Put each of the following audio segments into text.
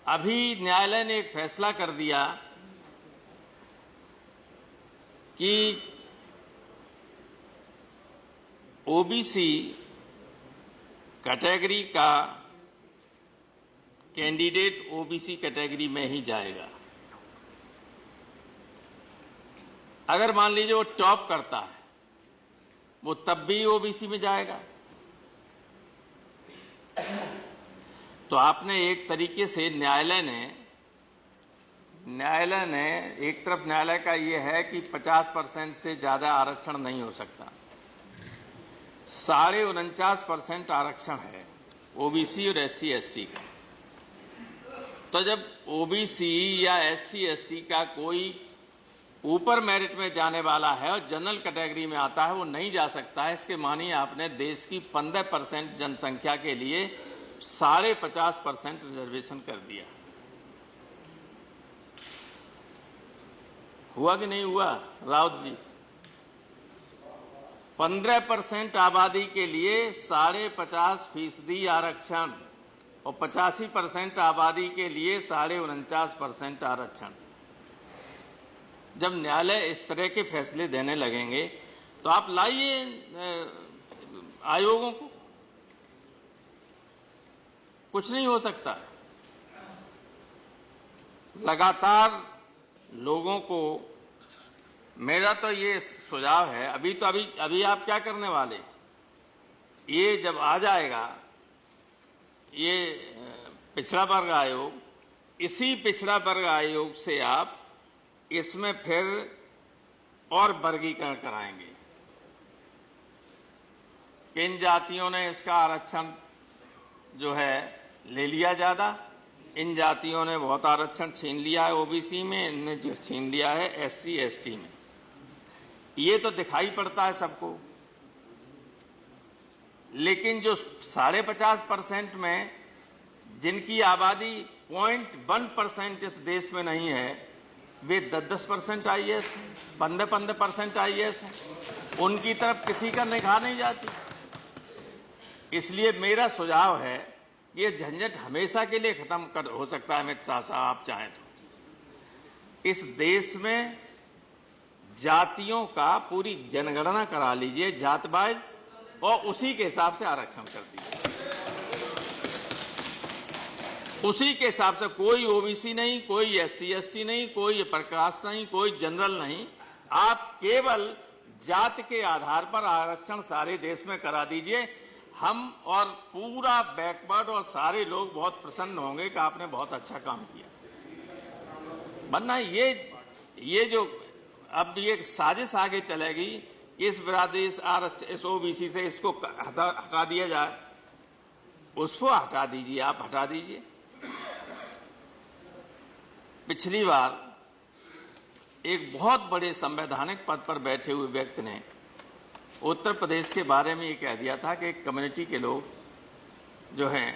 अभी न्यायालय ने एक फैसला कर दिया कि ओबीसी कैटेगरी का कैंडिडेट ओबीसी कैटेगरी में ही जाएगा। अगर मान लीजिए वो टॉप करता है, वो तब भी ओबीसी में जाएगा। तो आपने एक तरीके से न्यायालय ने एक तरफ न्यायालय का ये है कि 50% से ज्यादा आरक्षण नहीं हो सकता, 49.5% आरक्षण है ओबीसी और एससी एसटी का। तो जब ओबीसी या एससी एसटी का कोई ऊपर मेरिट में जाने वाला है और जनरल कैटेगरी में आता है, वो नहीं जा सकता है। इसके मानिए आपने देश की 15% जनसंख्या के लिए 50.5% रिजर्वेशन कर दिया। हुआ कि नहीं हुआ राउत जी? 15% आबादी के लिए 50.5% आरक्षण और 85% आबादी के लिए 49.5% आरक्षण। जब न्यायालय इस तरह के फैसले देने लगेंगे तो आप लाइए आयोगों को, कुछ नहीं हो सकता। लगातार लोगों को मेरा तो ये सुझाव है, अभी आप क्या करने वाले, ये जब आ जाएगा ये पिछड़ा वर्ग आयोग, इसी पिछड़ा वर्ग आयोग से आप इसमें फिर और वर्गीकरण कराएंगे। किन जातियों ने इसका आरक्षण जो है ले लिया ज्यादा, इन जातियों ने बहुत आरक्षण छीन लिया है ओबीसी में, इनने जो छीन लिया है एससी एसटी में। ये तो दिखाई पड़ता है सबको। लेकिन जो 50.5% में जिनकी आबादी 0.1% इस देश में नहीं है, वे 10% आईएएस हैं, 15% आईएएस हैं, उनकी तरफ किसी का निगाह नहीं जाती। इसलिए मेरा सुझाव है ये झंझट हमेशा के लिए खत्म हो सकता है। अमित शाह साहब, आप चाहें तो इस देश में जातियों का पूरी जनगणना करा लीजिए जात वाइज, और उसी के हिसाब से आरक्षण कर दीजिए। उसी के हिसाब से कोई ओबीसी नहीं, कोई एससी एसटी नहीं, कोई प्रकाश नहीं, कोई जनरल नहीं, आप केवल जात के आधार पर आरक्षण सारे देश में करा दीजिए। हम और पूरा बैकवर्ड और सारे लोग बहुत प्रसन्न होंगे कि आपने बहुत अच्छा काम किया। वरना ये जो अब ये साजिश आगे चलेगी, इस बिरादरी इस ओबीसी से इसको हटा दिया जाए, उसको हटा दीजिए, आप हटा दीजिए। पिछली बार एक बहुत बड़े संवैधानिक पद पर बैठे हुए व्यक्ति ने उत्तर प्रदेश के बारे में ये कह दिया था कि कम्युनिटी के लोग जो हैं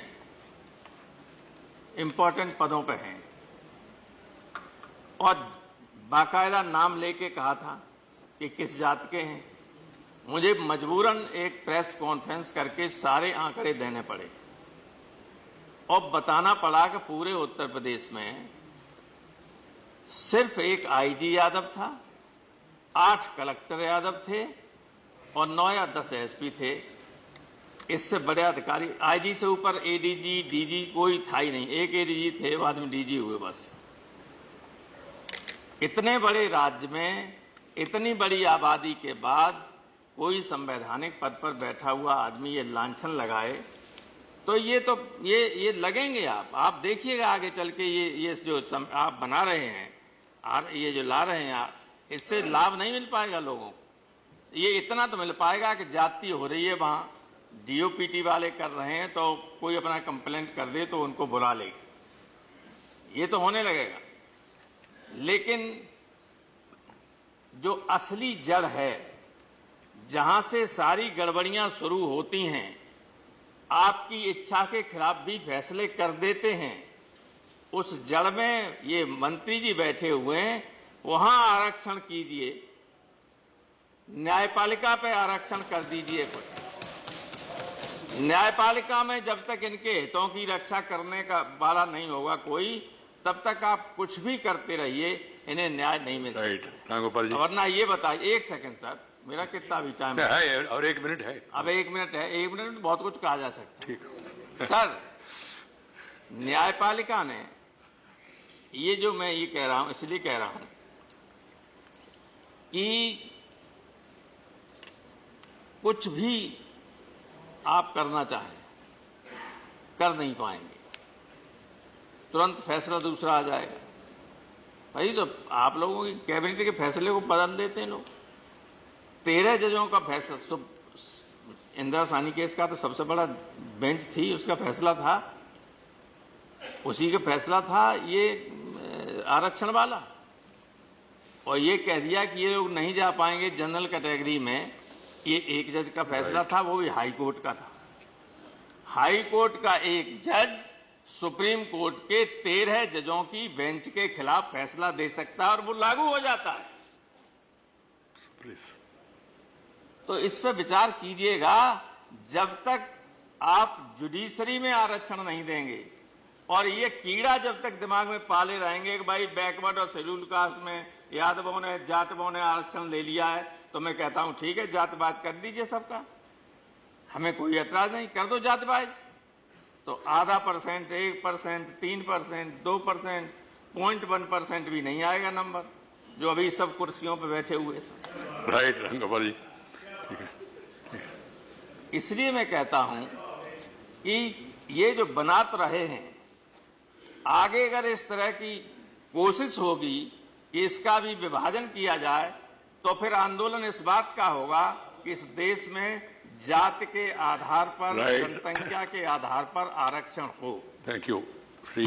इंपॉर्टेंट पदों पर हैं, और बाकायदा नाम लेके कहा था कि किस जात के हैं। मुझे मजबूरन एक प्रेस कॉन्फ्रेंस करके सारे आंकड़े देने पड़े और बताना पड़ा कि पूरे उत्तर प्रदेश में सिर्फ एक आईजी यादव था, 8 कलेक्टर यादव थे और 9 या 10 एसपी थे। इससे बड़े अधिकारी, आईजी से ऊपर एडीजी डीजी कोई था ही नहीं। एक एडीजी थे, बाद में डीजी हुए बस। इतने बड़े राज्य में इतनी बड़ी आबादी के बाद कोई संवैधानिक पद पर बैठा हुआ आदमी ये लांछन लगाए, तो ये लगेंगे। आप देखिएगा आगे चल के ये जो आप बना रहे हैं, ये जो ला रहे हैं आप, इससे लाभ नहीं मिल पाएगा लोगों को। ये इतना तो मिल पाएगा कि जाति हो रही है, वहां डीओपीटी वाले कर रहे हैं तो कोई अपना कंप्लेंट कर दे तो उनको बुला लेगा, ये तो होने लगेगा। लेकिन जो असली जड़ है, जहां से सारी गड़बड़ियां शुरू होती हैं, आपकी इच्छा के खिलाफ भी फैसले कर देते हैं, उस जड़ में ये मंत्री जी बैठे हुए हैं। वहां आरक्षण कीजिए, न्यायपालिका पे आरक्षण कर दीजिए। न्यायपालिका में जब तक इनके हितों की रक्षा करने का वाला नहीं होगा कोई, तब तक आप कुछ भी करते रहिए, इन्हें न्याय नहीं मिल सकता। रामगोपाल जी, वरना ये बताइए, एक सेकंड सर, मेरा कितना भी टाइम है और 1 मिनट है। अब 1 मिनट है, 1 मिनट में बहुत कुछ कहा जा सकता है। ठीक सर, न्यायपालिका ने ये जो मैं ये कह रहा हूं, इसलिए कह रहा हूं कि कुछ भी आप करना चाहें, कर नहीं पाएंगे, तुरंत फैसला दूसरा आ जाएगा। भाई तो आप लोगों की कैबिनेट के फैसले को बदल देते हैं लोग। 13 जजों का फैसला, इंदिरा साहनी केस का तो सबसे बड़ा बेंच थी, उसका फैसला था, उसी का फैसला था ये आरक्षण वाला, और ये कह दिया कि ये लोग नहीं जा पाएंगे जनरल कैटेगरी में। ये एक जज का फैसला था, वो भी हाई कोर्ट का था। हाई कोर्ट का एक जज सुप्रीम कोर्ट के 13 जजों की बेंच के खिलाफ फैसला दे सकता है और वो लागू हो जाता है। तो इस पर विचार कीजिएगा। जब तक आप जुडिशरी में आरक्षण नहीं देंगे और ये कीड़ा जब तक दिमाग में पाले रहेंगे कि भाई बैकवर्ड और शेड्यूल कास्ट में यादवों ने, जाटवों ने आरक्षण ले लिया है, तो मैं कहता हूं ठीक है, जातबाज कर दीजिए सबका, हमें कोई एतराज नहीं, कर दो जातबाज। तो आधा %, 1%, 3%, 2%, 0.1% भी नहीं आएगा नंबर, जो अभी सब कुर्सियों पे बैठे हुए सब। राइट रामगोपाल जी, ठीक है। इसलिए मैं कहता हूं कि ये जो बनात रहे हैं, आगे अगर इस तरह की कोशिश होगी कि इसका भी विभाजन किया जाए, तो फिर आंदोलन इस बात का होगा कि इस देश में जाति के आधार पर, जनसंख्या के आधार पर आरक्षण हो। Thank you Shri.